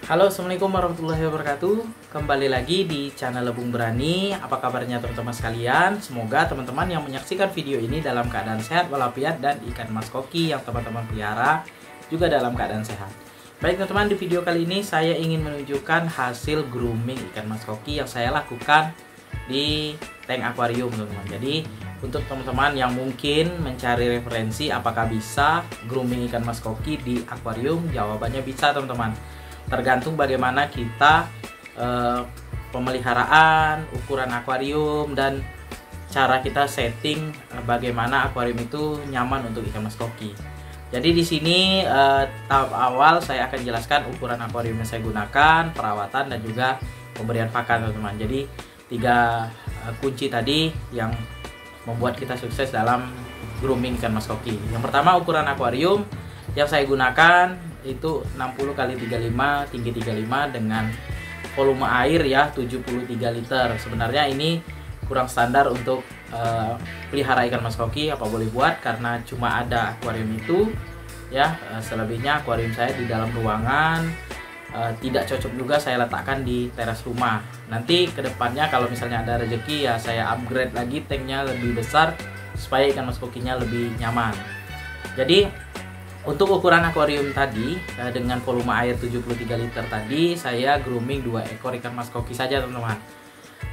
Halo, assalamualaikum warahmatullahi wabarakatuh. Kembali lagi di channel Lebung Berani. Apa kabarnya teman-teman sekalian? Semoga teman-teman yang menyaksikan video ini dalam keadaan sehat walafiat dan ikan mas koki yang teman-teman pelihara juga dalam keadaan sehat. Baik teman-teman, di video kali ini saya ingin menunjukkan hasil grooming ikan mas koki yang saya lakukan di tank akuarium teman-teman. Jadi untuk teman-teman yang mungkin mencari referensi apakah bisa grooming ikan mas koki di akuarium, jawabannya bisa teman-teman. Tergantung bagaimana kita pemeliharaan, ukuran akuarium, dan cara kita setting bagaimana akuarium itu nyaman untuk ikan mas koki. Jadi di sini tahap awal saya akan jelaskan ukuran akuarium yang saya gunakan, perawatan, dan juga pemberian pakan teman-teman. Jadi tiga kunci tadi yang membuat kita sukses dalam grooming ikan mas koki. Yang pertama, ukuran akuarium yang saya gunakan itu 60 x 35 tinggi 35 dengan volume air ya 73 liter. Sebenarnya ini kurang standar untuk pelihara ikan mas koki, apa boleh buat, karena cuma ada akuarium itu ya. Selebihnya akuarium saya di dalam ruangan, tidak cocok juga saya letakkan di teras rumah. Nanti kedepannya kalau misalnya ada rezeki ya saya upgrade lagi tanknya lebih besar supaya ikan mas kokinya lebih nyaman. Jadi untuk ukuran akuarium tadi dengan volume air 73 liter tadi, saya grooming 2 ekor ikan mas koki saja teman-teman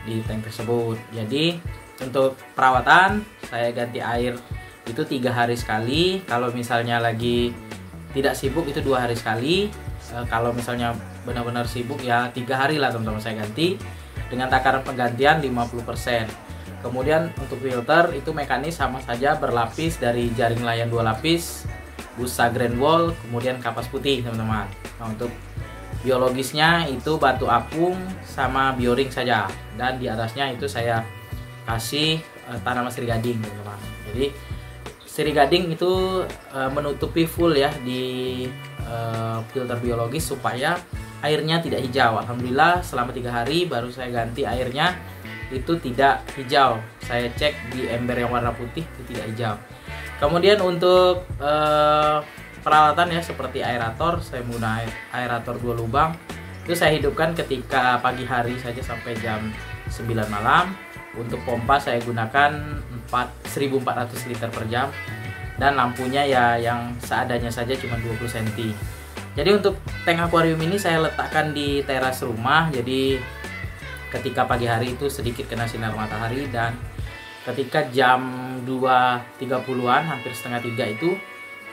di tank tersebut. Jadi untuk perawatan saya ganti air itu 3 hari sekali. Kalau misalnya lagi tidak sibuk itu 2 hari sekali. Kalau misalnya benar-benar sibuk ya 3 hari lah teman-teman saya ganti dengan takaran penggantian 50%. Kemudian untuk filter itu mekanis sama saja, berlapis dari jaring layan 2 lapis, busa grand wall, kemudian kapas putih teman-teman. Nah, untuk biologisnya itu batu apung sama bioring saja, dan di atasnya itu saya kasih tanaman siri gading teman-teman. Jadi siri gading itu menutupi full ya di filter biologis supaya airnya tidak hijau. Alhamdulillah selama 3 hari baru saya ganti airnya itu tidak hijau. Saya cek di ember yang warna putih itu tidak hijau. Kemudian untuk peralatan ya seperti aerator, saya menggunakan aerator 2 lubang. Itu saya hidupkan ketika pagi hari saja sampai jam 9 malam. Untuk pompa saya gunakan 1400 liter per jam. Dan lampunya ya yang seadanya saja cuma 20 cm. Jadi untuk tank akuarium ini saya letakkan di teras rumah. Jadi ketika pagi hari itu sedikit kena sinar matahari, dan ketika jam 2.30-an hampir setengah 3 itu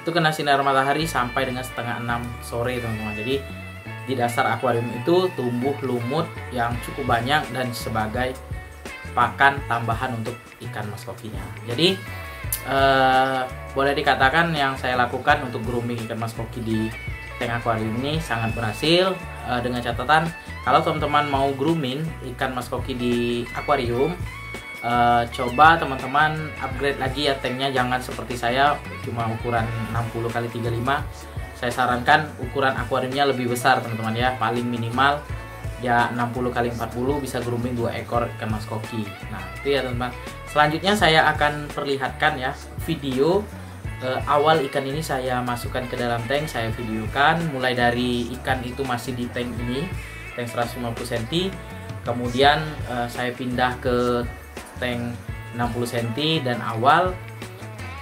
kena sinar matahari sampai dengan setengah 6 sore teman-teman. Jadi di dasar akuarium itu tumbuh lumut yang cukup banyak dan sebagai pakan tambahan untuk ikan mas kokinya. Jadi boleh dikatakan yang saya lakukan untuk grooming ikan mas koki di tank akuarium ini sangat berhasil, dengan catatan kalau teman-teman mau grooming ikan mas koki di akuarium, coba teman-teman upgrade lagi ya tanknya, jangan seperti saya cuma ukuran 60 x 35. Saya sarankan ukuran akuariumnya lebih besar teman-teman ya, paling minimal ya 60 x 40 bisa grooming 2 ekor ikan mas koki. Nah itu ya teman-teman. Selanjutnya saya akan perlihatkan ya video awal ikan ini saya masukkan ke dalam tank, saya videokan mulai dari ikan itu masih di tank ini, tank 150 cm. Kemudian saya pindah ke tank 60 cm dan awal,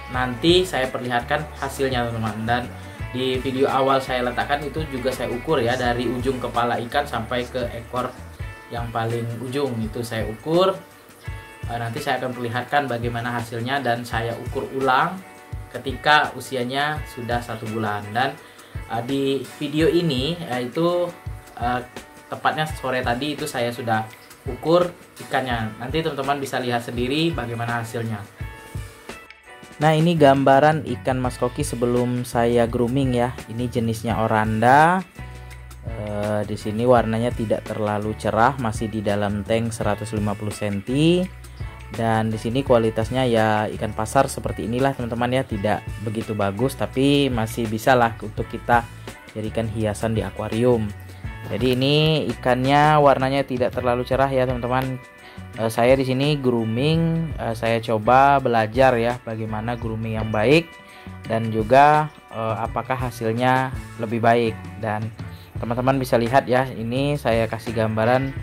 nanti saya perlihatkan hasilnya teman-teman. Dan di video awal saya letakkan itu juga saya ukur ya, dari ujung kepala ikan sampai ke ekor yang paling ujung itu saya ukur. Nanti saya akan perlihatkan bagaimana hasilnya, dan saya ukur ulang ketika usianya sudah 1 bulan. Dan di video ini itu tepatnya sore tadi itu saya sudah ukur ikannya. Nanti teman-teman bisa lihat sendiri bagaimana hasilnya. Nah ini gambaran ikan mas koki sebelum saya grooming ya. Ini jenisnya oranda. Di sini warnanya tidak terlalu cerah, masih di dalam tank 150 cm. Dan di sini kualitasnya ya ikan pasar seperti inilah teman-teman ya, tidak begitu bagus tapi masih bisa lah untuk kita jadikan hiasan di akuarium. Jadi ini ikannya warnanya tidak terlalu cerah ya teman-teman. Saya di sini grooming, saya coba belajar ya bagaimana grooming yang baik dan juga apakah hasilnya lebih baik. Dan teman-teman bisa lihat ya, ini saya kasih gambaran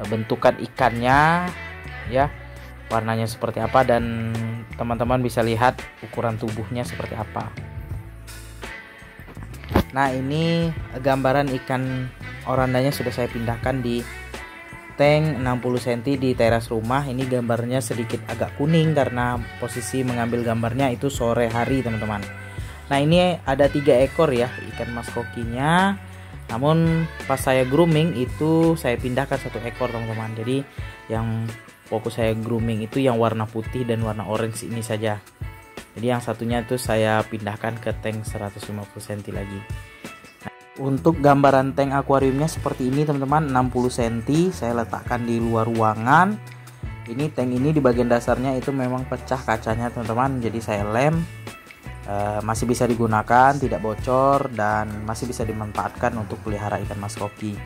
bentukan ikannya ya, warnanya seperti apa, dan teman-teman bisa lihat ukuran tubuhnya seperti apa. Nah, ini gambaran ikan orandanya sudah saya pindahkan di tank 60 cm di teras rumah. Ini gambarnya sedikit agak kuning karena posisi mengambil gambarnya itu sore hari, teman-teman. Nah, ini ada 3 ekor ya ikan mas kokinya. Namun pas saya grooming itu saya pindahkan 1 ekor, teman-teman. Jadi yang fokus saya grooming itu yang warna putih dan warna orange ini saja. Jadi yang satunya itu saya pindahkan ke tank 150 cm lagi. Nah, untuk gambaran tank akuariumnya seperti ini, teman-teman, 60 cm saya letakkan di luar ruangan. Ini tank ini di bagian dasarnya itu memang pecah kacanya, teman-teman. Jadi saya lem, masih bisa digunakan, tidak bocor, dan masih bisa dimanfaatkan untuk pelihara ikan mas koki.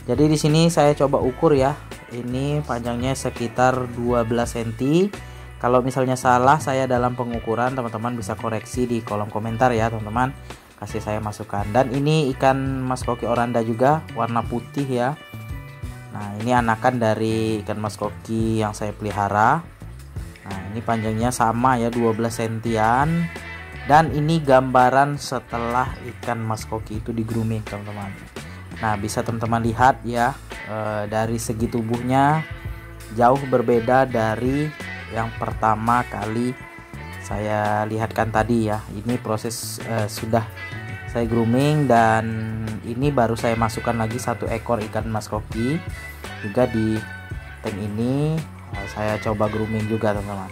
Jadi di sini saya coba ukur ya. Ini panjangnya sekitar 12 cm. Kalau misalnya salah saya dalam pengukuran, teman-teman bisa koreksi di kolom komentar ya, teman-teman. Kasih saya masukan. Dan ini ikan mas koki oranda juga warna putih ya. Nah, ini anakan dari ikan mas koki yang saya pelihara. Nah, ini panjangnya sama ya, 12 cm. Dan ini gambaran setelah ikan mas koki itu di grooming, teman-teman. Nah, bisa teman-teman lihat ya, dari segi tubuhnya jauh berbeda dari yang pertama kali saya lihatkan tadi ya. Ini proses sudah saya grooming, dan ini baru saya masukkan lagi 1 ekor ikan mas koki juga di tank ini. Saya coba grooming juga, teman-teman.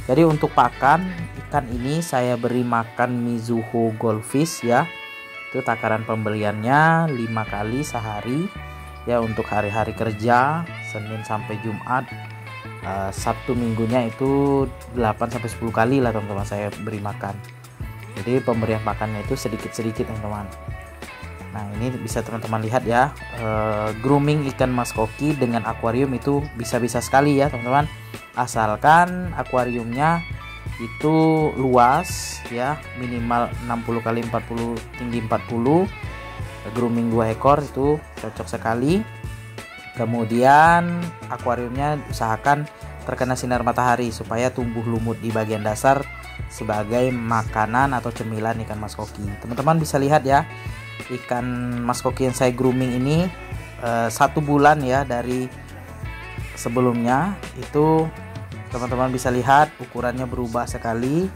Jadi untuk pakan ikan ini saya beri makan Mizuho Goldfish ya. Itu takaran pembeliannya 5 kali sehari ya, untuk hari-hari kerja Senin sampai Jumat. Sabtu minggunya itu 8-10 kali lah, teman-teman, saya beri makan. Jadi pemberian makannya itu sedikit-sedikit, teman-teman. Nah, ini bisa teman-teman lihat ya, grooming ikan mas koki dengan akuarium itu bisa-bisa sekali ya, teman-teman. Asalkan akuariumnya itu luas ya, minimal 60 kali 40, tinggi 40. Grooming 2 ekor itu cocok sekali. Kemudian akuariumnya usahakan terkena sinar matahari supaya tumbuh lumut di bagian dasar sebagai makanan atau cemilan ikan mas koki. Teman-teman bisa lihat ya, ikan mas koki yang saya grooming ini 1 bulan ya dari sebelumnya itu, teman-teman bisa lihat ukurannya berubah sekali.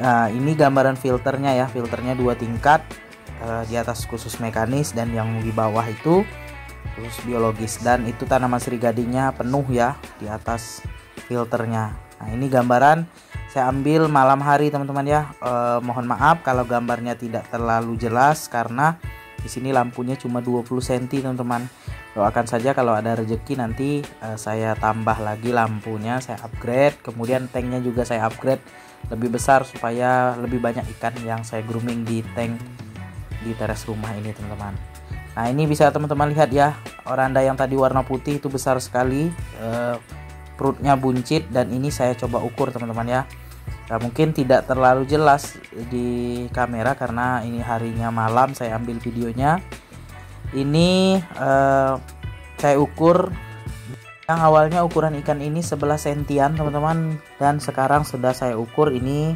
Nah, ini gambaran filternya ya, filternya 2 tingkat, di atas khusus mekanis dan yang di bawah itu khusus biologis, dan itu tanaman sirigadingnya penuh ya di atas filternya. Nah, ini gambaran saya ambil malam hari, teman-teman ya. Mohon maaf kalau gambarnya tidak terlalu jelas karena di sini lampunya cuma 20 cm, teman-teman. Doakan saja kalau ada rezeki nanti saya tambah lagi lampunya, saya upgrade, kemudian tanknya juga saya upgrade lebih besar supaya lebih banyak ikan yang saya grooming di tank di teras rumah ini, teman-teman. Nah, ini bisa teman-teman lihat ya, oranda yang tadi warna putih itu besar sekali, perutnya buncit, dan ini saya coba ukur, teman-teman ya. Nah, mungkin tidak terlalu jelas di kamera karena ini harinya malam saya ambil videonya. Ini saya ukur, yang awalnya ukuran ikan ini 11 sentian, teman-teman, dan sekarang sudah saya ukur ini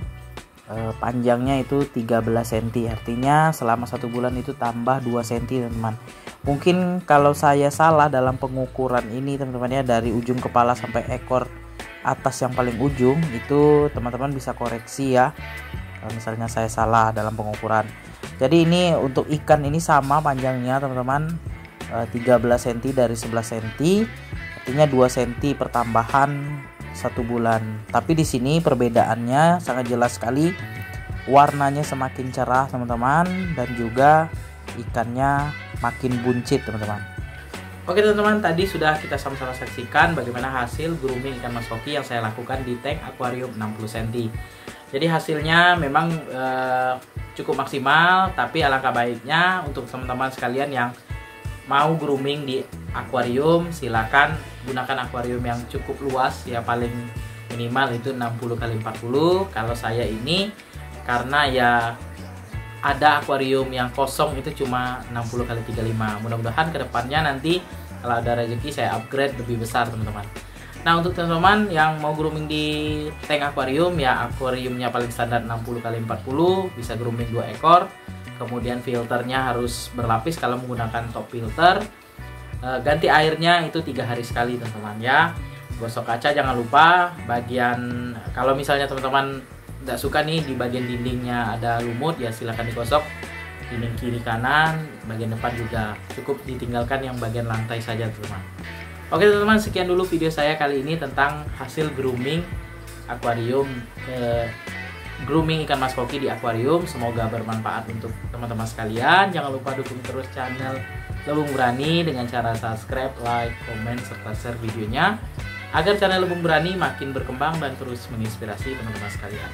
panjangnya itu 13 cm. Artinya selama 1 bulan itu tambah 2 cm, teman-teman. Mungkin kalau saya salah dalam pengukuran ini, teman-teman ya, dari ujung kepala sampai ekor atas yang paling ujung itu teman-teman bisa koreksi ya kalau misalnya saya salah dalam pengukuran. Jadi ini untuk ikan ini sama panjangnya, teman-teman, 13 cm dari 11 cm, artinya 2 cm pertambahan 1 bulan. Tapi di sini perbedaannya sangat jelas sekali, warnanya semakin cerah, teman-teman, dan juga ikannya makin buncit, teman-teman. Oke, teman-teman, tadi sudah kita sama-sama saksikan bagaimana hasil grooming ikan mas koki yang saya lakukan di tank akuarium 60 cm. Jadi hasilnya memang cukup maksimal, tapi alangkah baiknya untuk teman-teman sekalian yang mau grooming di akuarium, silakan gunakan akuarium yang cukup luas ya, paling minimal itu 60 kali 40. Kalau saya ini karena ya ada akuarium yang kosong itu cuma 60x35. Mudah-mudahan kedepannya nanti kalau ada rezeki saya upgrade lebih besar teman-teman. Nah untuk teman-teman yang mau grooming di tank akuarium, ya akuariumnya paling standar 60x40, bisa grooming 2 ekor. Kemudian filternya harus berlapis kalau menggunakan top filter. Ganti airnya itu 3 hari sekali teman-teman ya. Gosok kaca jangan lupa. Bagian kalau misalnya teman-teman nggak suka nih di bagian dindingnya ada lumut, ya silahkan digosok dinding kiri kanan, bagian depan juga cukup ditinggalkan yang bagian lantai saja teman-teman. Oke teman-teman, sekian dulu video saya kali ini tentang hasil grooming akuarium, grooming ikan mas koki di akuarium. Semoga bermanfaat untuk teman-teman sekalian. Jangan lupa dukung terus channel Lebung Berani dengan cara subscribe, like, komen, serta share videonya agar channel Lebung Berani makin berkembang dan terus menginspirasi teman-teman sekalian.